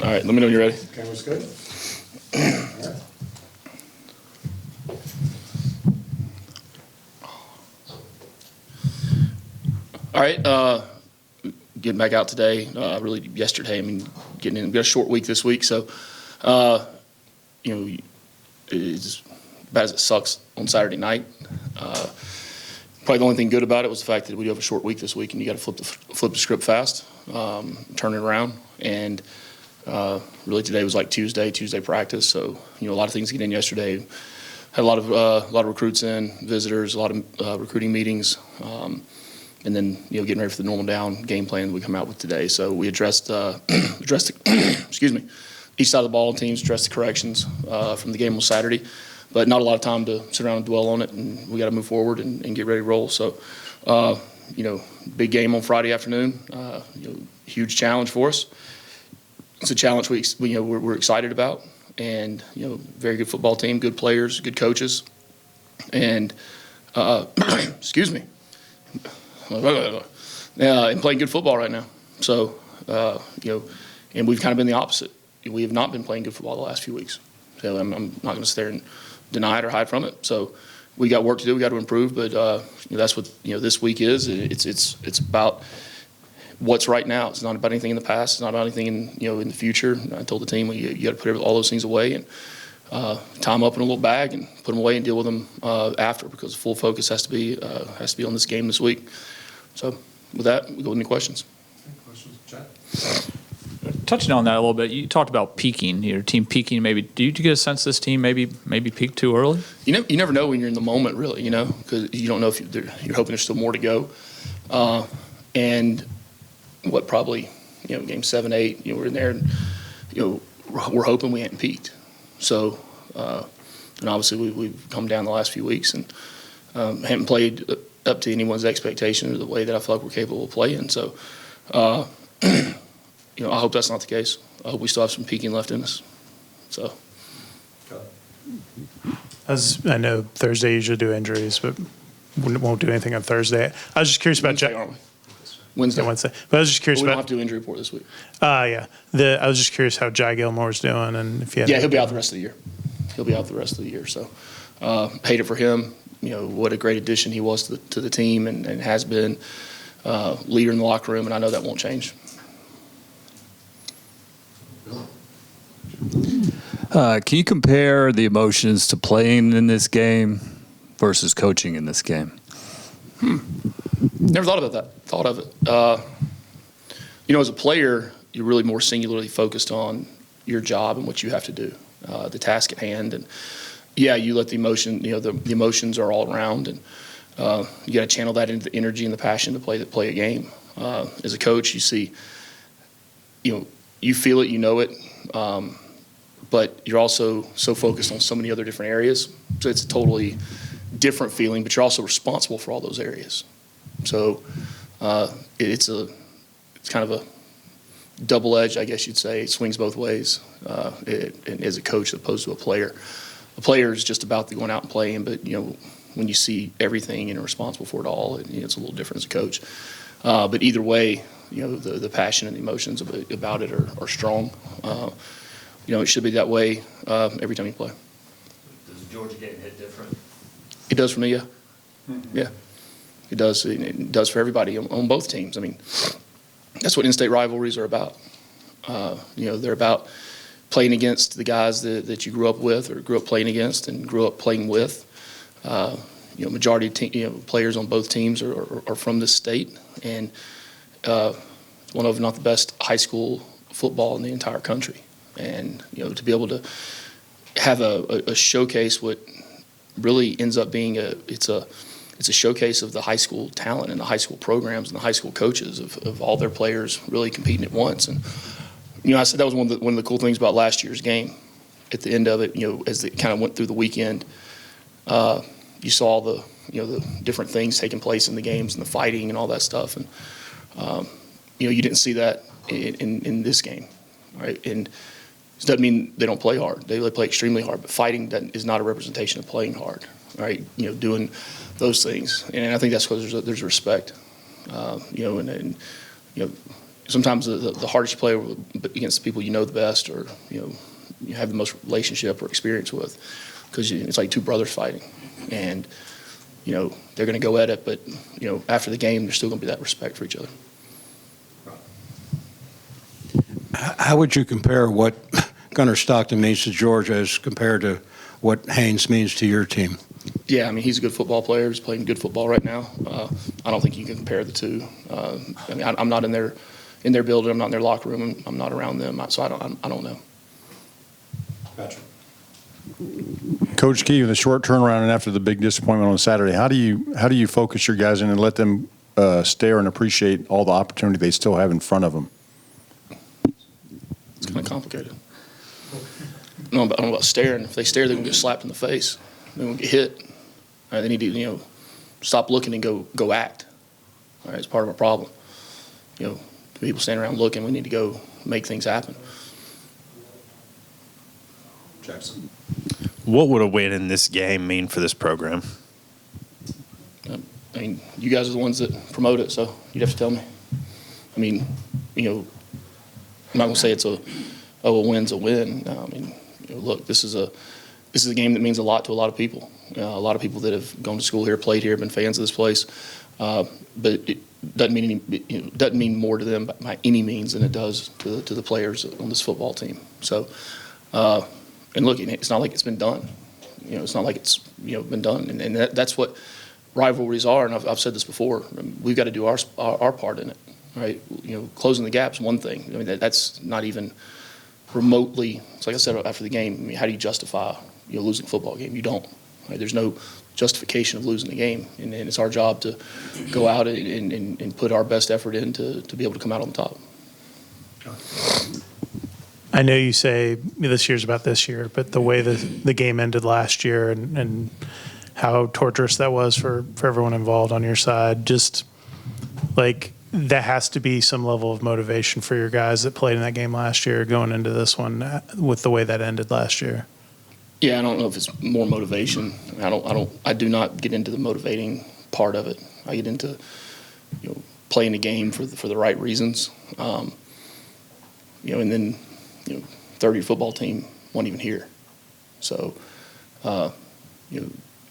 All right, let me know when you're ready. Camera's good. All right, getting back out today, really yesterday. I mean, we got a short week this week, so, as bad as it sucks on Saturday night, probably the only thing good about it was the fact that we do have a short week this week, and you got to flip the script fast, turn it around, and really today was like Tuesday practice. So a lot of things get in yesterday. Had a lot of recruits in, visitors, a lot of recruiting meetings, and then getting ready for the normal down game plan that we come out with today. So we addressed excuse me, each side of the ball teams addressed the corrections from the game on Saturday. But not a lot of time to sit around and dwell on it, and we got to move forward and get ready to roll. So, big game on Friday afternoon. Huge challenge for us. It's a challenge we're excited about, and very good football team, good players, good coaches, and excuse me, and playing good football right now. So, and we've kind of been the opposite. We have not been playing good football the last few weeks. So I'm not going to sit there and deny it or hide from it. So we got work to do. We got to improve. But that's what this week is. It's about what's right now. It's not about anything in the past. It's not about anything in the future. I told the team you got to put all those things away and tie them up in a little bag and put them away and deal with them after, because full focus has to be on this game this week. So with that, we go with any questions. Any questions, Chad? Touching on that a little bit, you talked about peaking, your team peaking. Maybe do you get a sense this team maybe peaked too early? You never know when you're in the moment, really. Because you don't know if you're hoping there's still more to go. And what probably game 7, 8, we're in there, and we're hoping we hadn't peaked. So and obviously we've come down the last few weeks and haven't played up to anyone's expectation or the way that I feel like we're capable of playing. So. I hope that's not the case. I hope we still have some peaking left in us. So, As I know, Thursday you usually do injuries, but won't do anything on Thursday. I was just curious about Wednesday, aren't we? Wednesday. Wednesday. But I was just curious we don't about. have to do injury report this week. Yeah. I was just curious how Jai Gilmore's doing, and if he had. Yeah, he'll be out the rest of the year. He'll be out the rest of the year. So, hate it for him. What a great addition he was to the team, and has been leader in the locker room, and I know that won't change. Can you compare the emotions to playing in this game versus coaching in this game? Never thought about that. Thought of it. As a player, you're really more singularly focused on your job and what you have to do, the task at hand. And yeah, you let the emotion, the emotions are all around, and you got to channel that into the energy and the passion to play a game. As a coach, you see, you feel it, it. But you're also so focused on so many other different areas. So it's a totally different feeling, but you're also responsible for all those areas. So it's kind of a double-edged, I guess you'd say. It swings both ways and as a coach as opposed to a player. A player is just about going out and playing, but, when you see everything and are responsible for it all, it's a little different as a coach. But either way, the passion and the emotions about it are strong. It should be that way every time you play. Does Georgia game hit different? It does for me, yeah. Mm-hmm. Yeah, it does. It does for everybody on both teams. I mean, that's what in-state rivalries are about. They're about playing against the guys that you grew up with or grew up playing against and grew up playing with. Majority of players on both teams are from this state, and one of, not the best, high school football in the entire country. And to be able to have a showcase what really ends up being it's a showcase of the high school talent and the high school programs and the high school coaches of all their players really competing at once. And I said that was one of the cool things about last year's game. At the end of it, as it kind of went through the weekend, you saw the different things taking place in the games and the fighting and all that stuff. And you didn't see that in this game, right? And it doesn't mean they don't play hard. They play extremely hard, but fighting is not a representation of playing hard, right? Doing those things, and I think that's because there's respect, and sometimes the hardest you play against the people you know the best, or you have the most relationship or experience with, because it's like two brothers fighting, and they're going to go at it, but after the game, there's still going to be that respect for each other. How would you compare what Gunnar Stockton means to Georgia as compared to what Haynes means to your team? Yeah, I mean, he's a good football player. He's playing good football right now. I don't think you can compare the two. I mean, I'm not in their building. I'm not in their locker room. I'm not around them, so I don't know. Gotcha. Coach Key, with a short turnaround and after the big disappointment on Saturday, how do you focus your guys in and let them stare and appreciate all the opportunity they still have in front of them? It's kind of complicated. I don't know about staring. If they stare, they're going to get slapped in the face. They're going to get hit. All right, they need to stop looking and go act. All right, it's part of our problem. People standing around looking. We need to go make things happen. Jackson. What would a win in this game mean for this program? I mean, you guys are the ones that promote it, so you'd have to tell me. I mean, I'm not going to say it's a win's a win. I mean, look, this is a game that means a lot to a lot of people. A lot of people that have gone to school here, played here, been fans of this place. But it doesn't mean more to them by any means than it does to the players on this football team. So, and look, it's not like it's been done. It's not like it's been done, and that's what rivalries are. And I've said this before. We've got to do our part in it, right? Closing the gap's one thing. I mean, that's not even remotely. It's like I said after the game. I mean, how do you justify losing a football game? You don't. Right? There's no justification of losing the game, and it's our job to go out and put our best effort in to be able to come out on top. I know you say this year's about this year, but the way the game ended last year and how torturous that was for everyone involved on your side, just like that has to be some level of motivation for your guys that played in that game last year going into this one with the way that ended last year. Yeah, I don't know if it's more motivation. I do not get into the motivating part of it. I get into playing the game for the right reasons. And then 30 football team wasn't even here. So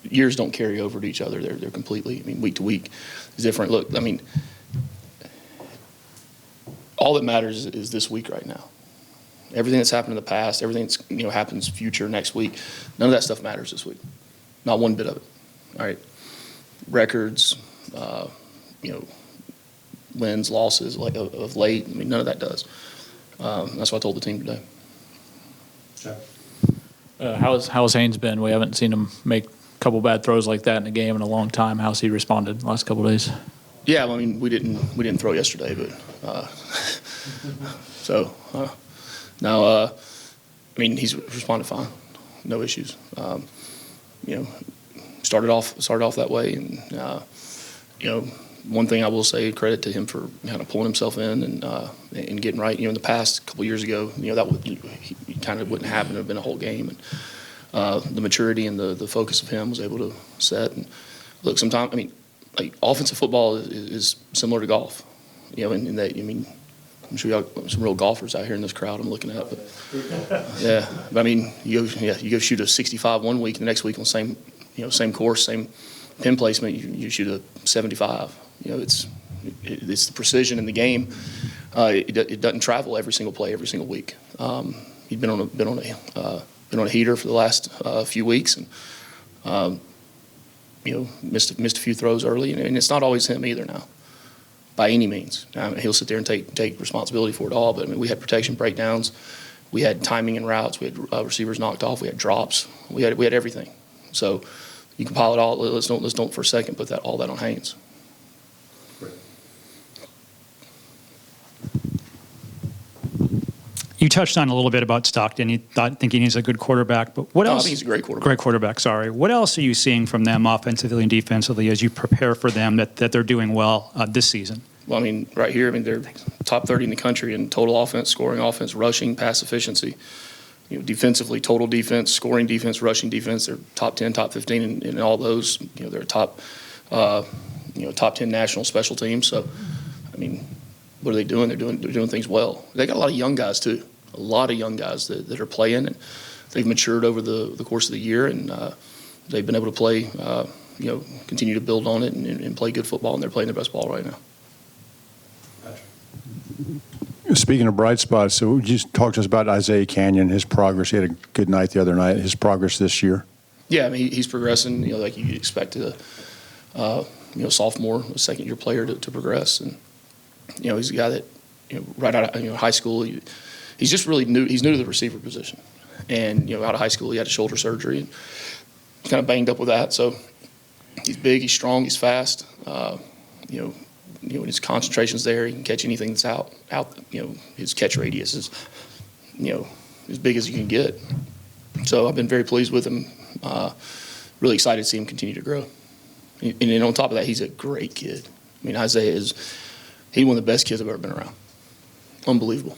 years don't carry over to each other. They're completely, I mean, week to week is different. Look, I mean, all that matters is this week right now. Everything that's happened in the past, everything that's happens future next week, none of that stuff matters this week. Not one bit of it. All right, records, wins, losses like of late. I mean, none of that does. That's what I told the team today. How's Haynes been? We haven't seen him make a couple bad throws like that in a game in a long time. How's he responded the last couple of days? Yeah, well, I mean, we didn't throw yesterday, but no. I mean, he's responded fine, no issues. Started off that way, and one thing I will say, credit to him for kind of pulling himself in and getting right. In the past couple years ago, that he kind of wouldn't happen. It would have been a whole game, and the maturity and the focus of him was able to set. And look, sometimes I mean, like offensive football is similar to golf, in that I mean. I'm sure y'all some real golfers out here in this crowd I'm looking at, but yeah. But I mean, you go shoot a 65 one week, and the next week on same course, same pin placement, you shoot a 75. It's the precision in the game. It doesn't travel every single play every single week. He's been on a heater for the last few weeks, and missed a few throws early, and it's not always him either now. By any means. He'll sit there and take responsibility for it all, but I mean, we had protection breakdowns, we had timing and routes, we had receivers knocked off, we had drops, we had everything. So you compile it all. Let's don't for a second put all that on Haynes. You touched on a little bit about Stockton. You thinking he's a good quarterback, but what else? I think he's a great quarterback. Great quarterback, sorry. What else are you seeing from them offensively and defensively as you prepare for them that they're doing well this season? Well, I mean, right here, I mean, they're top 30 in the country in total offense, scoring offense, rushing, pass efficiency. Defensively, total defense, scoring defense, rushing defense. They're top 10, top 15 in all those. They're top 10 national special teams. So, I mean, what are they doing? They're doing things well. They got a lot of young guys too. A lot of young guys that are playing, and they've matured over the course of the year, and they've been able to play, continue to build on it and play good football, and they're playing their best ball right now. Speaking of bright spots, so just talk to us about Isaiah Canyon, his progress. He had a good night the other night. His progress this year. Yeah, I mean, he's progressing, like you expect a sophomore, a second-year player to progress. And, he's a guy that, right out of high school, he's just really new. He's new to the receiver position. And, out of high school, he had a shoulder surgery and kind of banged up with that. So he's big, he's strong, he's fast. When his concentration's there, he can catch anything that's out. His catch radius is, as big as you can get. So I've been very pleased with him. Really excited to see him continue to grow. And then on top of that, he's a great kid. I mean, Isaiah he's one of the best kids I've ever been around. Unbelievable.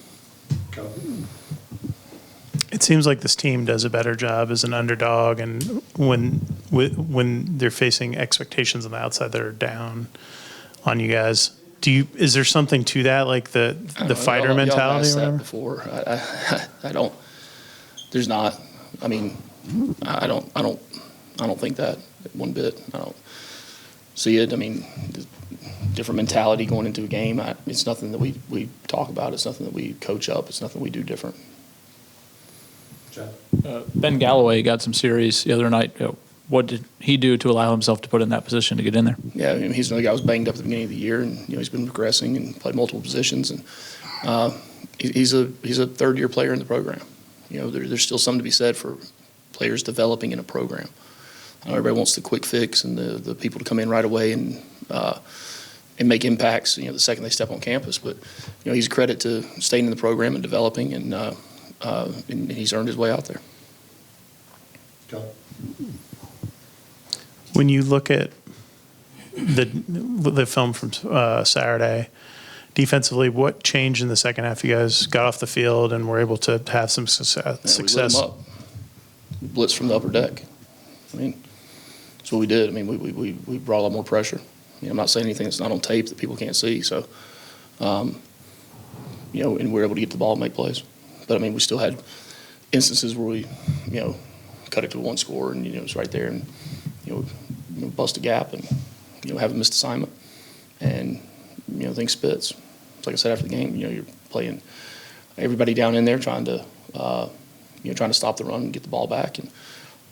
It seems like this team does a better job as an underdog, and when they're facing expectations on the outside that are down on you guys. Is there something to that, like the fighter mentality? Y'all or asked that before. I don't. There's not. I mean, I don't think that one bit. I don't see it. I mean, different mentality going into a game. It's nothing that we talk about. It's nothing that we coach up. It's nothing we do different. Ben Galloway got some series the other night. What did he do to allow himself to put in that position to get in there? Yeah, I mean, he's another guy who was banged up at the beginning of the year, and he's been progressing and played multiple positions. And he's a third-year player in the program. There's still something to be said for players developing in a program. I know everybody wants the quick fix and the people to come in right away and make impacts. The second they step on campus, but he's a credit to staying in the program and developing, and he's earned his way out there. When you look at the film from Saturday, defensively, what changed in the second half? You guys got off the field and were able to have some success. We lit them up. Blitz from the upper deck. I mean, that's what we did. I mean, we brought a lot more pressure. I'm not saying anything that's not on tape that people can't see. So, and we were able to get the ball and make plays. But I mean, we still had instances where we, cut it to one score and it was right there, and bust a gap and have a missed assignment, and things spits. Like I said after the game, you're playing everybody down in there trying to stop the run and get the ball back, and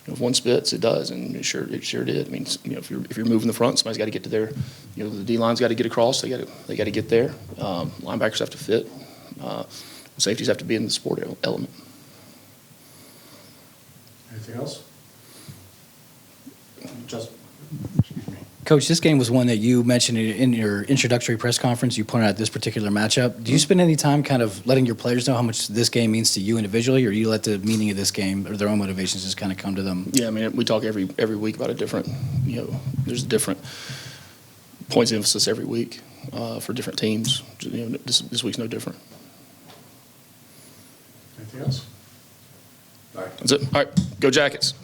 if one spits, it does, and it sure did. I mean, if you're moving the front, somebody's got to get to there. The D line's got to get across. They got to get there. Linebackers have to fit. Safeties have to be in the support element. Anything else? Just. Coach, this game was one that you mentioned in your introductory press conference. You pointed out this particular matchup. Do you spend any time kind of letting your players know how much this game means to you individually, or do you let the meaning of this game or their own motivations just kind of come to them? Yeah, I mean, we talk every week about a different, there's different points of emphasis every week for different teams. This week's no different. Anything else? All right. That's it. All right, go Jackets.